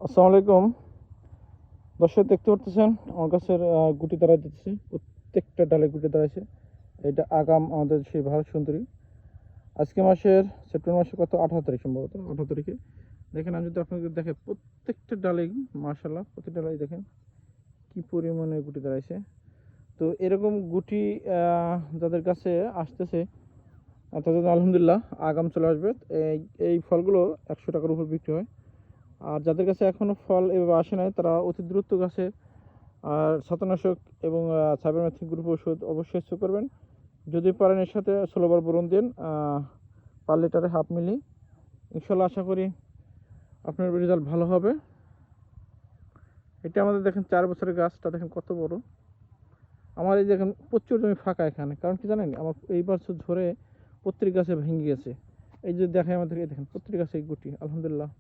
আসসালামু আলাইকুম। দর্শক দেখতে পারতেছেন আমার গাছের গুটি দাঁড়ায় দিতেছে, প্রত্যেকটা ডালে গুটি দাঁড়াইছে। এটা আগাম আমাদের সেই ভারত সুন্দরী। আজকে মাসের সেপ্টেম্বর মাসে কত 18 তারিখ, সম্ভবত 18 তারিখে। দেখেন, আমি যদি আপনাকে দেখে প্রত্যেকটা ডালেই মাশাআল্লাহ, প্রত্যেকটা ডালেই দেখেন কি পরিমাণে গুটি দাঁড়াইছে। তো এরকম গুটি যাদের কাছে আসতেছে তাদের আলহামদুলিল্লাহ আগাম চলে আসবে। এই এই ফলগুলো 100 টাকার উপর বিক্রি হয়। আর যাদের কাছে এখনও ফল এভাবে আসে নাই তারা অতি দ্রুত গাছে আর ছত্রাকনাশক এবং সাইবারমেথ্রিন গ্রুপ ওষুধ অবশ্যই স্প্রে করবেন। যদি পারেন এর সাথে 16 বার বোরন দিন, পার লিটারে হাফ মিলি। ইনশাল্লাহ আশা করি আপনার রেজাল্ট ভালো হবে। এটা আমাদের দেখেন 4 বছরের গাছটা, দেখেন কত বড়। আমার এই দেখেন প্রচুর জমি ফাঁকা এখানে, কারণ কি জানেন, আমার এই বছর ঝরে প্রত্যেক গাছে ভেঙে গেছে। এই যে দেখায় আমাদের, এই দেখেন প্রত্যেক গাছে গুটি, আলহামদুলিল্লাহ।